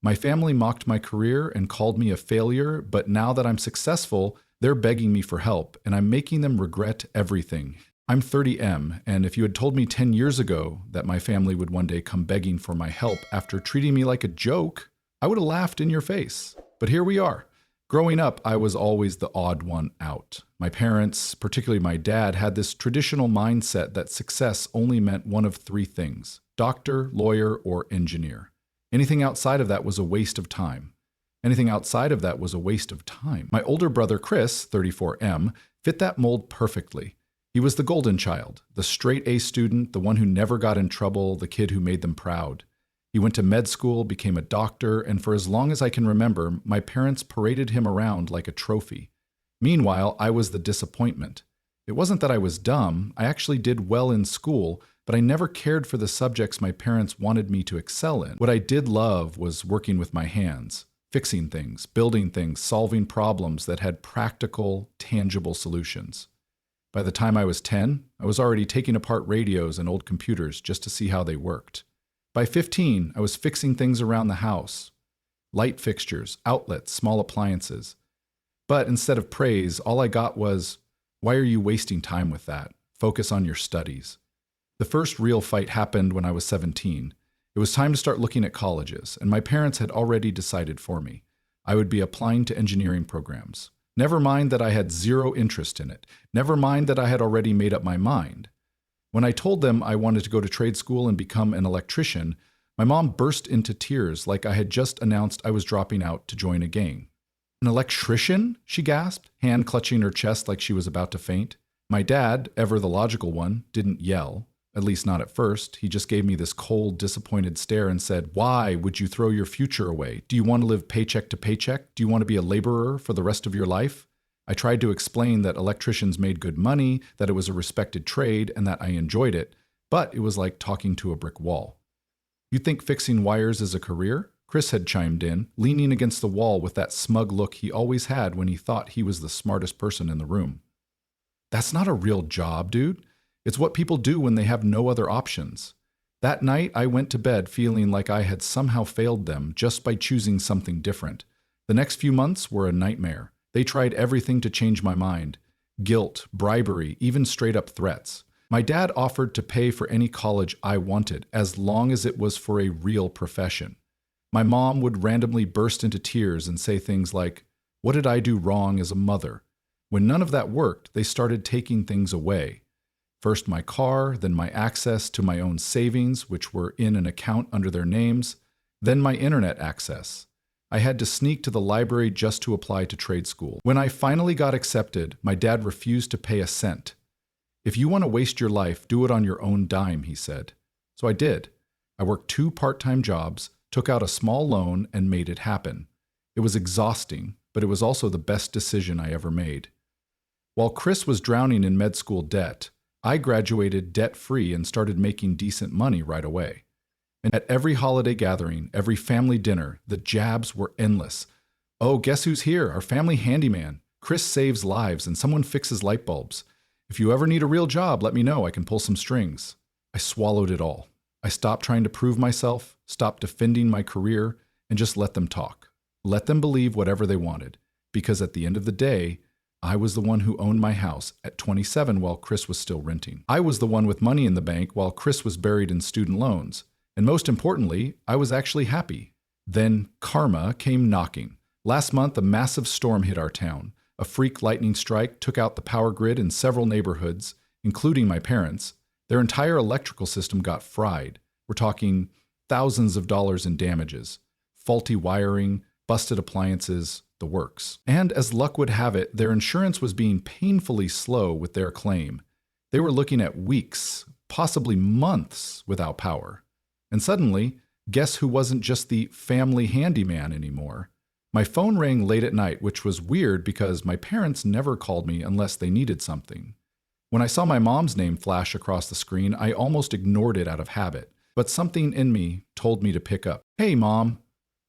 My family mocked my career and called me a failure, but now that I'm successful, they're begging me for help, and I'm making them regret everything. I'm 30M, and if you had told me 10 years ago that my family would one day come begging for my help after treating me like a joke, I would have laughed in your face. But here we are. Growing up, I was always the odd one out. My parents, particularly my dad, had this traditional mindset that success only meant one of three things: doctor, lawyer, or engineer. Anything outside of that was a waste of time. Anything outside of that was a waste of time. My older brother, Chris, 34M, fit that mold perfectly. He was the golden child, the straight A student, the one who never got in trouble, the kid who made them proud. He went to med school, became a doctor, and for as long as I can remember, my parents paraded him around like a trophy. Meanwhile, I was the disappointment. It wasn't that I was dumb. I actually did well in school, but I never cared for the subjects my parents wanted me to excel in. What I did love was working with my hands, fixing things, building things, solving problems that had practical, tangible solutions. By the time I was 10, I was already taking apart radios and old computers just to see how they worked. By 15, I was fixing things around the house: light fixtures, outlets, small appliances. But instead of praise, all I got was, "Why are you wasting time with that? Focus on your studies." The first real fight happened when I was 17. It was time to start looking at colleges, and my parents had already decided for me. I would be applying to engineering programs. Never mind that I had zero interest in it. Never mind that I had already made up my mind. When I told them I wanted to go to trade school and become an electrician, my mom burst into tears like I had just announced I was dropping out to join a gang. "An electrician?" she gasped, hand clutching her chest like she was about to faint. My dad, ever the logical one, didn't yell. At least not at first. He just gave me this cold, disappointed stare and said, "Why would you throw your future away? Do you want to live paycheck to paycheck? Do you want to be a laborer for the rest of your life?" I tried to explain that electricians made good money, that it was a respected trade, and that I enjoyed it, but it was like talking to a brick wall. "You think fixing wires is a career?" Chris had chimed in, leaning against the wall with that smug look he always had when he thought he was the smartest person in the room. "That's not a real job, dude. It's what people do when they have no other options." That night, I went to bed feeling like I had somehow failed them just by choosing something different. The next few months were a nightmare. They tried everything to change my mind: guilt, bribery, even straight-up threats. My dad offered to pay for any college I wanted, as long as it was for a real profession. My mom would randomly burst into tears and say things like, "What did I do wrong as a mother?" When none of that worked, they started taking things away. First my car, then my access to my own savings, which were in an account under their names, then my internet access. I had to sneak to the library just to apply to trade school. When I finally got accepted, my dad refused to pay a cent. "If you want to waste your life, do it on your own dime," he said. So I did. I worked 2 part-time jobs, took out a small loan, and made it happen. It was exhausting, but it was also the best decision I ever made. While Chris was drowning in med school debt, I graduated debt-free and started making decent money right away. And at every holiday gathering, every family dinner, the jabs were endless. "Oh, guess who's here? Our family handyman. Chris saves lives and someone fixes light bulbs. If you ever need a real job, let me know. I can pull some strings." I swallowed it all. I stopped trying to prove myself, stopped defending my career, and just let them talk. Let them believe whatever they wanted. Because at the end of the day, I was the one who owned my house at 27 while Chris was still renting. I was the one with money in the bank while Chris was buried in student loans. And most importantly, I was actually happy. Then karma came knocking. Last month, a massive storm hit our town. A freak lightning strike took out the power grid in several neighborhoods, including my parents. Their entire electrical system got fried. We're talking thousands of dollars in damages. Faulty wiring, busted appliances, the works. And as luck would have it, their insurance was being painfully slow with their claim. They were looking at weeks, possibly months, without power. And suddenly, guess who wasn't just the family handyman anymore? My phone rang late at night, which was weird because my parents never called me unless they needed something. When I saw my mom's name flash across the screen, I almost ignored it out of habit, but something in me told me to pick up. "Hey, Mom."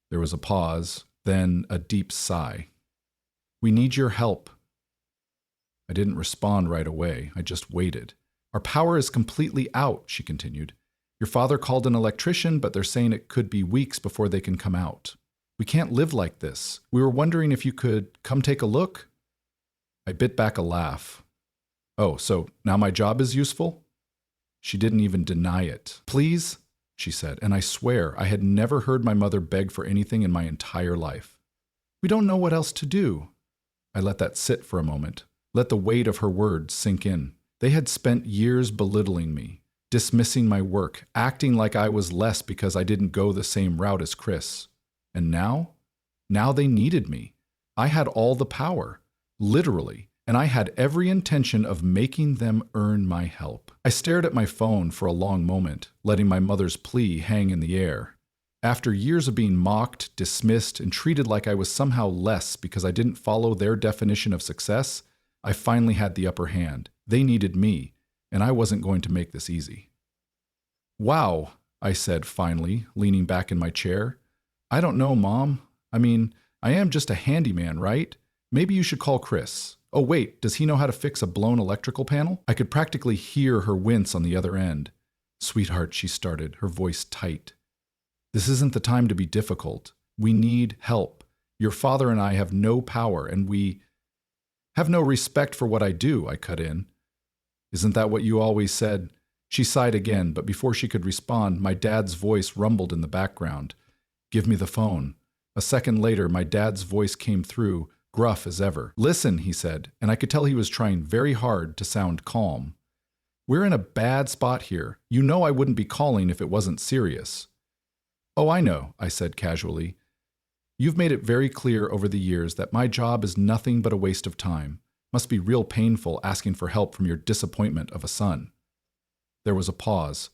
There was a pause, then a deep sigh. "We need your help." I didn't respond right away. I just waited. "Our power is completely out," she continued. "Your father called an electrician, but they're saying it could be weeks before they can come out." We can't live like this. We were wondering if you could come take a look." I bit back a laugh. "Oh, so now my job is useful?" She didn't even deny it. "Please," she said, and I swear I had never heard my mother beg for anything in my entire life. "We don't know what else to do." I let that sit for a moment, let the weight of her words sink in. They had spent years belittling me, dismissing my work, acting like I was less because I didn't go the same route as Chris. And now they needed me. I had all the power, literally, and I had every intention of making them earn my help. I stared at my phone for a long moment, letting my mother's plea hang in the air. After years of being mocked, dismissed, and treated like I was somehow less because I didn't follow their definition of success, I finally had the upper hand. They needed me, and I wasn't going to make this easy. "Wow," I said finally, leaning back in my chair. "I don't know, Mom. I mean, I am just a handyman, right? Maybe you should call Chris. Oh wait, does he know how to fix a blown electrical panel?" I could practically hear her wince on the other end. "Sweetheart," she started, her voice tight. "This isn't the time to be difficult. We need help. Your father and I have no power, and we have no respect for what I do," I cut in. "Isn't that what you always said?" She sighed again, but before she could respond, my dad's voice rumbled in the background. "Give me the phone." A second later, my dad's voice came through, gruff as ever. "Listen," he said, and I could tell he was trying very hard to sound calm. "We're in a bad spot here. You know I wouldn't be calling if it wasn't serious." "Oh, I know," I said casually. "You've made it very clear over the years that my job is nothing but a waste of time. Must be real painful asking for help from your disappointment of a son." There was a pause.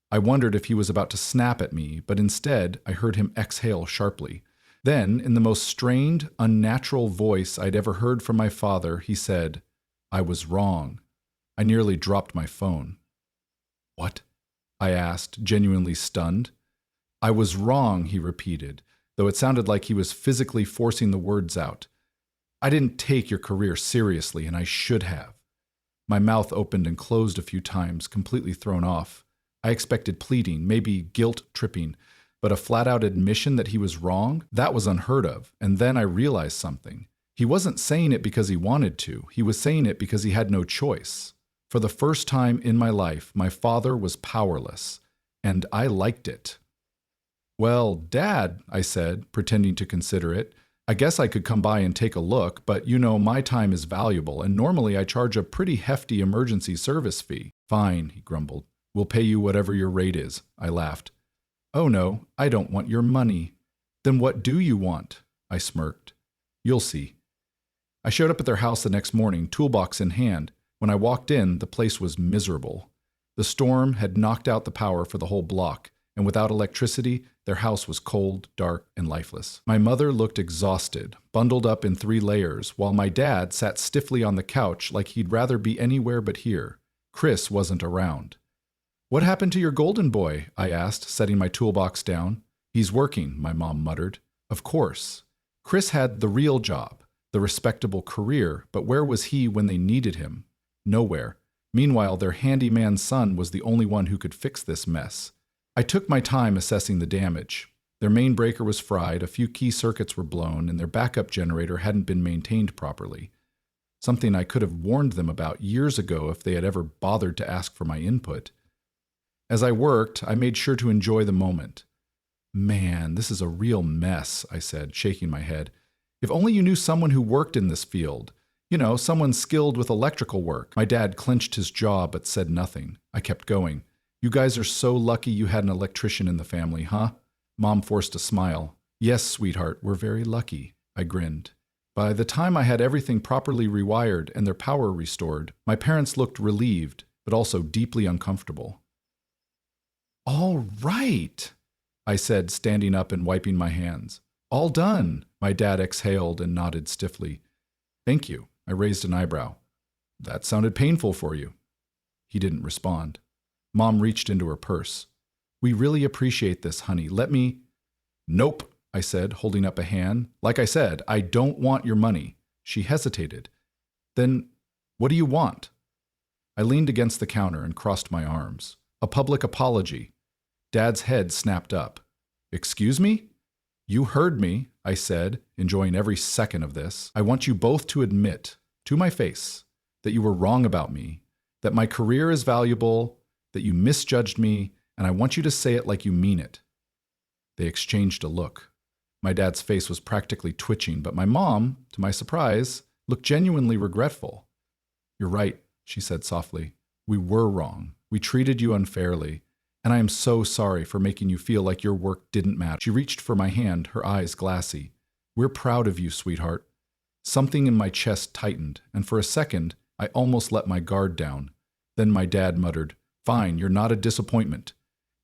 I wondered if he was about to snap at me, but instead I heard him exhale sharply. Then, in the most strained, unnatural voice I'd ever heard from my father, he said, "I was wrong." I nearly dropped my phone. "What?" I asked, genuinely stunned. "I was wrong," he repeated, though it sounded like he was physically forcing the words out. "I didn't take your career seriously, and I should have." My mouth opened and closed a few times, completely thrown off. I expected pleading, maybe guilt-tripping, but a flat-out admission that he was wrong? That was unheard of, and then I realized something. He wasn't saying it because he wanted to. He was saying it because he had no choice. For the first time in my life, my father was powerless, and I liked it. "Well, Dad," I said, pretending to consider it, "I guess I could come by and take a look, but you know my time is valuable, and normally I charge a pretty hefty emergency service fee." "Fine," he grumbled. "We'll pay you whatever your rate is." I laughed. "Oh no, I don't want your money." "Then what do you want?" I smirked. "You'll see." I showed up at their house the next morning, toolbox in hand. When I walked in, the place was miserable. The storm had knocked out the power for the whole block, and without electricity, their house was cold, dark, and lifeless. My mother looked exhausted, bundled up in 3 layers, while my dad sat stiffly on the couch like he'd rather be anywhere but here. Chris wasn't around. "What happened to your golden boy?" I asked, setting my toolbox down. "He's working," my mom muttered. Of course. Chris had the real job, the respectable career, but where was he when they needed him? Nowhere. Meanwhile, their handyman son was the only one who could fix this mess. I took my time assessing the damage. Their main breaker was fried, a few key circuits were blown, and their backup generator hadn't been maintained properly. Something I could have warned them about years ago if they had ever bothered to ask for my input. As I worked, I made sure to enjoy the moment. "Man, this is a real mess," I said, shaking my head. "If only you knew someone who worked in this field. You know, someone skilled with electrical work." My dad clenched his jaw but said nothing. I kept going. "You guys are so lucky you had an electrician in the family, huh?" Mom forced a smile. "Yes, sweetheart, we're very lucky," I grinned. By the time I had everything properly rewired and their power restored, my parents looked relieved, but also deeply uncomfortable. "All right," I said, standing up and wiping my hands. "All done," my dad exhaled and nodded stiffly. "Thank you." I raised an eyebrow. "That sounded painful for you." He didn't respond. Mom reached into her purse. "We really appreciate this, honey. Let me—" "Nope," I said, holding up a hand. "Like I said, I don't want your money." She hesitated. "Then what do you want?" I leaned against the counter and crossed my arms. "A public apology." Dad's head snapped up. "Excuse me?" You heard me, I said, enjoying every second of this. I want you both to admit, to my face, that you were wrong about me, that my career is valuable, that you misjudged me, and I want you to say it like you mean it. They exchanged a look. My dad's face was practically twitching, but my mom, to my surprise, looked genuinely regretful. You're right, she said softly. We were wrong. We treated you unfairly. And I am so sorry for making you feel like your work didn't matter. She reached for my hand, her eyes glassy. We're proud of you, sweetheart. Something in my chest tightened, and for a second, I almost let my guard down. Then my dad muttered, Fine, you're not a disappointment.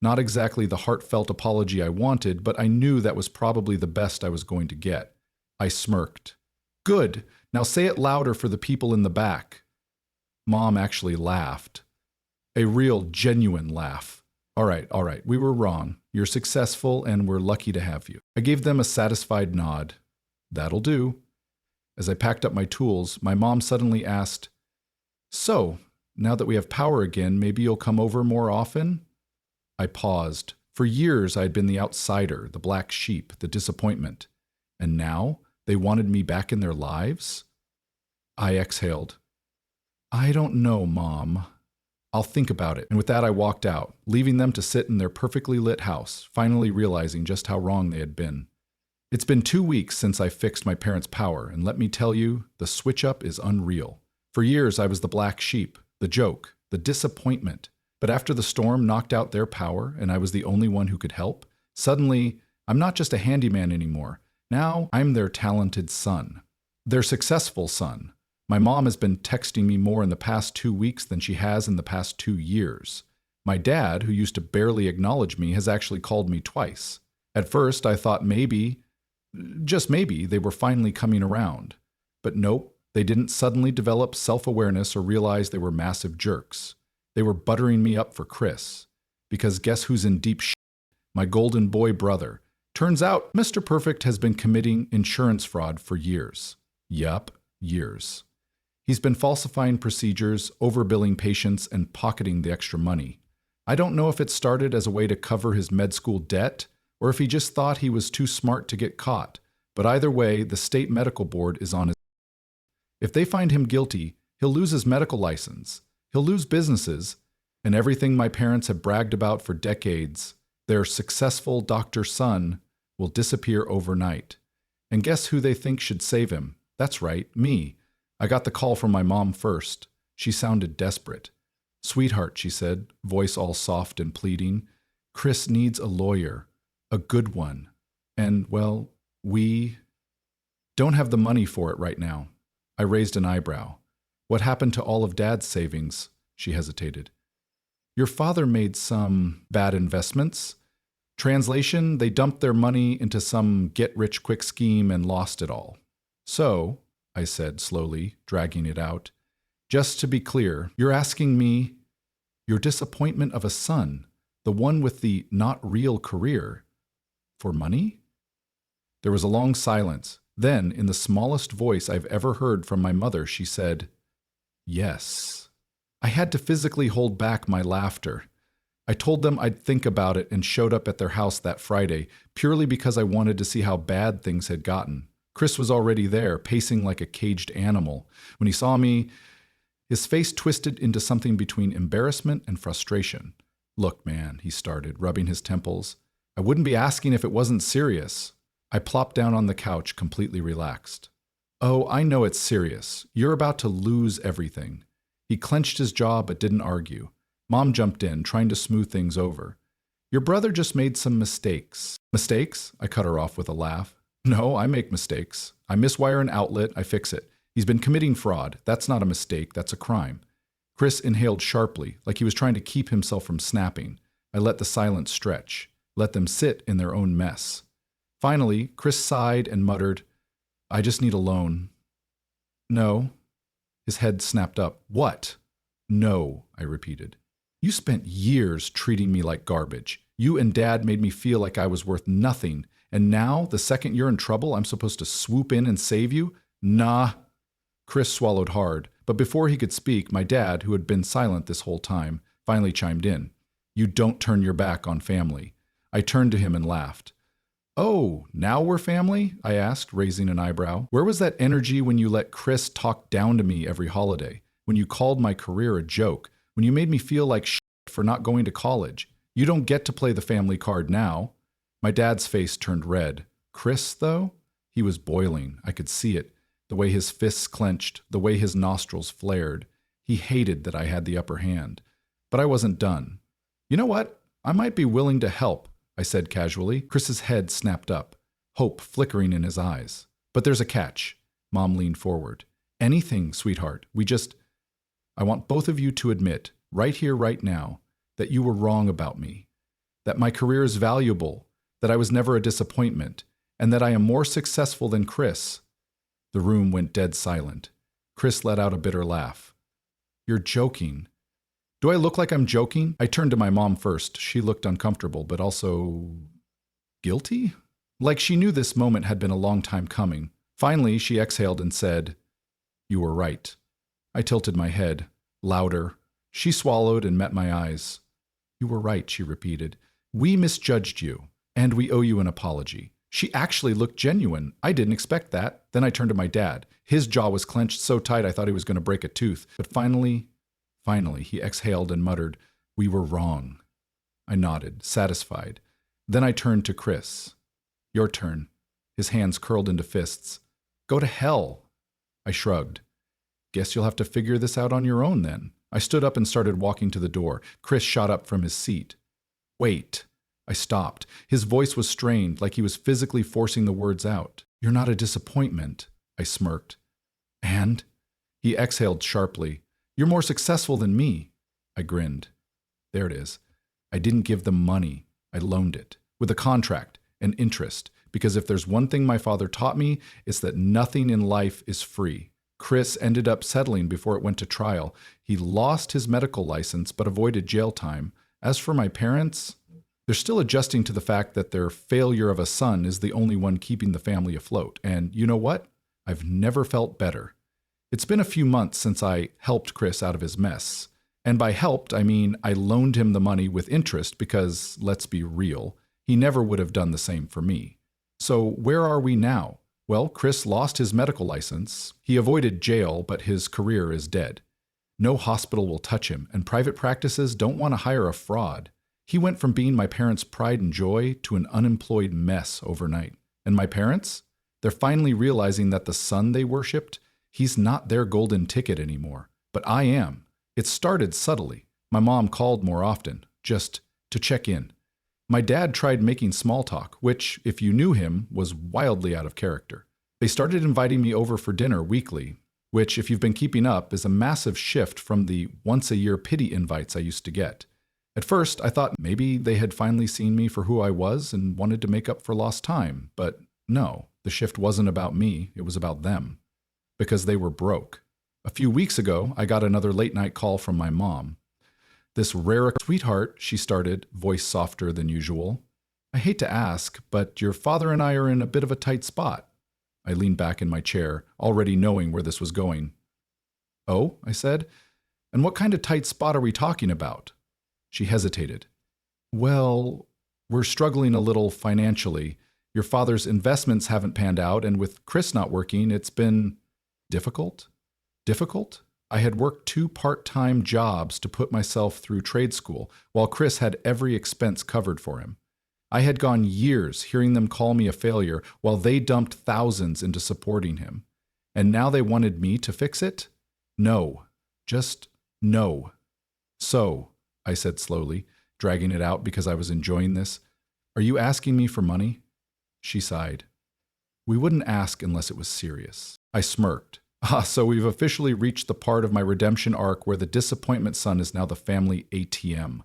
Not exactly the heartfelt apology I wanted, but I knew that was probably the best I was going to get. I smirked. Good. Now say it louder for the people in the back. Mom actually laughed. A real, genuine laugh. All right, we were wrong. You're successful and we're lucky to have you. I gave them a satisfied nod. That'll do. As I packed up my tools, my mom suddenly asked, So, now that we have power again, maybe you'll come over more often? I paused. For years I had been the outsider, the black sheep, the disappointment. And now they wanted me back in their lives? I exhaled. I don't know, Mom. I'll think about it. And with that, I walked out, leaving them to sit in their perfectly lit house, finally realizing just how wrong they had been. It's been 2 weeks since I fixed my parents' power, and let me tell you, the switch-up is unreal. For years, I was the black sheep, the joke, the disappointment. But after the storm knocked out their power, and I was the only one who could help, suddenly, I'm not just a handyman anymore. Now, I'm their talented son. Their successful son. My mom has been texting me more in the past 2 weeks than she has in the past 2 years. My dad, who used to barely acknowledge me, has actually called me twice. At first, I thought maybe, just maybe, they were finally coming around. But nope, they didn't suddenly develop self-awareness or realize they were massive jerks. They were buttering me up for Chris. Because guess who's in deep shit? My golden boy brother. Turns out, Mr. Perfect has been committing insurance fraud for years. Yup, years. He's been falsifying procedures, overbilling patients, and pocketing the extra money. I don't know if it started as a way to cover his med school debt, or if he just thought he was too smart to get caught. But either way, the state medical board is on his. If they find him guilty, he'll lose his medical license. He'll lose businesses, and everything my parents have bragged about for decades, their successful doctor son, will disappear overnight. And guess who they think should save him? That's right, me. I got the call from my mom first. She sounded desperate. Sweetheart, she said, voice all soft and pleading, Chris needs a lawyer, a good one. And, well, we don't have the money for it right now. I raised an eyebrow. What happened to all of Dad's savings? She hesitated. Your father made some bad investments. Translation, they dumped their money into some get-rich-quick scheme and lost it all. So, I said slowly, dragging it out, just to be clear, you're asking me, your disappointment of a son, the one with the not real career, for money? There was a long silence. Then, in the smallest voice I've ever heard from my mother, she said, Yes. I had to physically hold back my laughter. I told them I'd think about it and showed up at their house that Friday, purely because I wanted to see how bad things had gotten. Chris was already there, pacing like a caged animal. When he saw me, his face twisted into something between embarrassment and frustration. Look, man, he started, rubbing his temples. I wouldn't be asking if it wasn't serious. I plopped down on the couch, completely relaxed. Oh, I know it's serious. You're about to lose everything. He clenched his jaw but didn't argue. Mom jumped in, trying to smooth things over. Your brother just made some mistakes. Mistakes? I cut her off with a laugh. No, I make mistakes. I miswire an outlet, I fix it. He's been committing fraud. That's not a mistake, that's a crime. Chris inhaled sharply, like he was trying to keep himself from snapping. I let the silence stretch, let them sit in their own mess. Finally, Chris sighed and muttered, I just need a loan. No. His head snapped up. What? No, I repeated. You spent years treating me like garbage. You and Dad made me feel like I was worth nothing. And now, the second you're in trouble, I'm supposed to swoop in and save you? Nah. Chris swallowed hard, but before he could speak, my dad, who had been silent this whole time, finally chimed in. You don't turn your back on family. I turned to him and laughed. Oh, now we're family? I asked, raising an eyebrow. Where was that energy when you let Chris talk down to me every holiday? When you called my career a joke? When you made me feel like shit for not going to college? You don't get to play the family card now. My dad's face turned red. Chris, though? He was boiling. I could see it. The way his fists clenched, the way his nostrils flared. He hated that I had the upper hand. But I wasn't done. You know what? I might be willing to help, I said casually. Chris's head snapped up, hope flickering in his eyes. But there's a catch. Mom leaned forward. Anything, sweetheart. I want both of you to admit, right here, right now, that you were wrong about me. That my career is valuable, that I was never a disappointment, and that I am more successful than Chris. The room went dead silent. Chris let out a bitter laugh. You're joking. Do I look like I'm joking? I turned to my mom first. She looked uncomfortable, but also guilty? Like she knew this moment had been a long time coming. Finally, she exhaled and said, You were right. I tilted my head, louder. She swallowed and met my eyes. You were right, she repeated. We misjudged you, and we owe you an apology. She actually looked genuine. I didn't expect that. Then I turned to my dad. His jaw was clenched so tight I thought he was going to break a tooth. But finally, he exhaled and muttered, We were wrong. I nodded, satisfied. Then I turned to Chris. Your turn. His hands curled into fists. Go to hell. I shrugged. Guess you'll have to figure this out on your own then. I stood up and started walking to the door. Chris shot up from his seat. Wait. I stopped. His voice was strained, like he was physically forcing the words out. You're not a disappointment, I smirked. And? He exhaled sharply. You're more successful than me. I grinned. There it is. I didn't give them money. I loaned it. With a contract and interest. Because if there's one thing my father taught me, it's that nothing in life is free. Chris ended up settling before it went to trial. He lost his medical license but avoided jail time. As for my parents, they're still adjusting to the fact that their failure of a son is the only one keeping the family afloat. And you know what? I've never felt better. It's been a few months since I helped Chris out of his mess. And by helped, I mean I loaned him the money with interest because, let's be real, he never would have done the same for me. So where are we now? Well, Chris lost his medical license. He avoided jail, but his career is dead. No hospital will touch him, and private practices don't want to hire a fraud. He went from being my parents' pride and joy to an unemployed mess overnight. And my parents? They're finally realizing that the son they worshipped, he's not their golden ticket anymore. But I am. It started subtly. My mom called more often, just to check in. My dad tried making small talk, which, if you knew him, was wildly out of character. They started inviting me over for dinner weekly, which, if you've been keeping up, is a massive shift from the once-a-year pity invites I used to get. At first, I thought maybe they had finally seen me for who I was and wanted to make up for lost time. But no, the shift wasn't about me, it was about them. Because they were broke. A few weeks ago, I got another late-night call from my mom. This rare sweetheart, she started, voice softer than usual. I hate to ask, but your father and I are in a bit of a tight spot. I leaned back in my chair, already knowing where this was going. Oh, I said. And what kind of tight spot are we talking about? She hesitated. Well, we're struggling a little financially. Your father's investments haven't panned out, and with Chris not working, it's been difficult. Difficult? I had worked 2 part-time jobs to put myself through trade school, while Chris had every expense covered for him. I had gone years hearing them call me a failure while they dumped thousands into supporting him. And now they wanted me to fix it? No. Just no. So, I said slowly, dragging it out because I was enjoying this, are you asking me for money? She sighed. We wouldn't ask unless it was serious. I smirked. So we've officially reached the part of my redemption arc where the disappointment son is now the family ATM.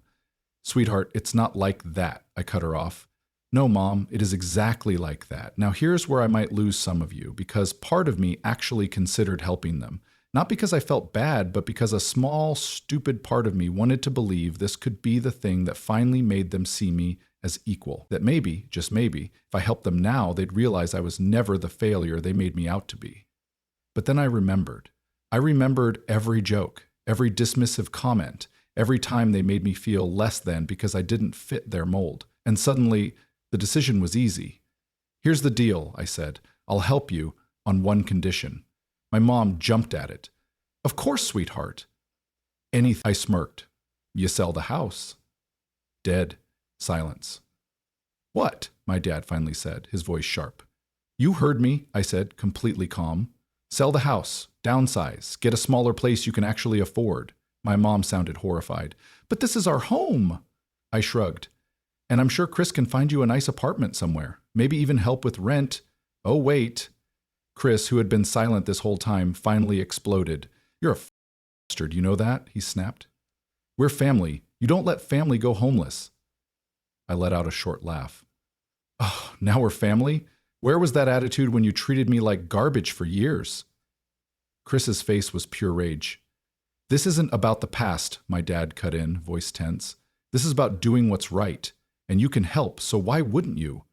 Sweetheart, it's not like that, I cut her off. No, Mom, it is exactly like that. Now here's where I might lose some of you, because part of me actually considered helping them. Not because I felt bad, but because a small, stupid part of me wanted to believe this could be the thing that finally made them see me as equal. That maybe, just maybe, if I helped them now, they'd realize I was never the failure they made me out to be. But then I remembered. I remembered every joke, every dismissive comment, every time they made me feel less than because I didn't fit their mold. And suddenly, the decision was easy. Here's the deal, I said. I'll help you on one condition. My mom jumped at it. Of course, sweetheart. Anything, I smirked. You sell the house. Dead silence. What? My dad finally said, his voice sharp. You heard me, I said, completely calm. Sell the house, downsize, get a smaller place you can actually afford. My mom sounded horrified. But this is our home. I shrugged. And I'm sure Chris can find you a nice apartment somewhere, maybe even help with rent. Oh, wait. Chris, who had been silent this whole time, finally exploded. You're a bastard, you know that? He snapped. We're family. You don't let family go homeless. I let out a short laugh. Oh, now we're family? Where was that attitude when you treated me like garbage for years? Chris's face was pure rage. This isn't about the past, my dad cut in, voice tense. This is about doing what's right, and you can help, so why wouldn't you?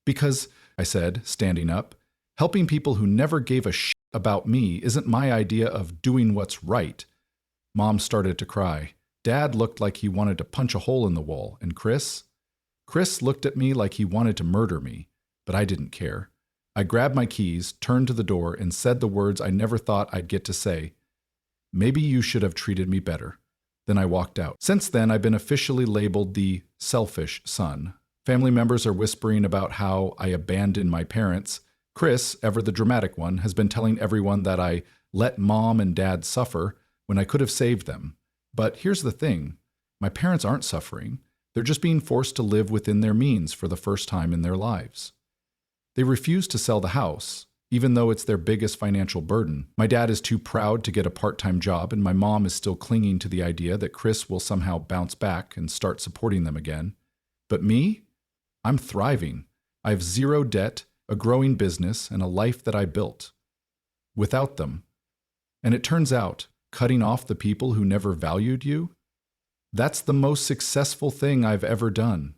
Because, I said, standing up, helping people who never gave a shit about me isn't my idea of doing what's right. Mom started to cry. Dad looked like he wanted to punch a hole in the wall, and Chris looked at me like he wanted to murder me, but I didn't care. I grabbed my keys, turned to the door, and said the words I never thought I'd get to say. Maybe you should have treated me better. Then I walked out. Since then, I've been officially labeled the selfish son. Family members are whispering about how I abandoned my parents. Chris, ever the dramatic one, has been telling everyone that I let mom and dad suffer when I could have saved them. But here's the thing. My parents aren't suffering. They're just being forced to live within their means for the first time in their lives. They refuse to sell the house, even though it's their biggest financial burden. My dad is too proud to get a part-time job, and my mom is still clinging to the idea that Chris will somehow bounce back and start supporting them again. But me? I'm thriving. I have zero debt, a growing business, and a life that I built. Without them. And it turns out, cutting off the people who never valued you, that's the most successful thing I've ever done.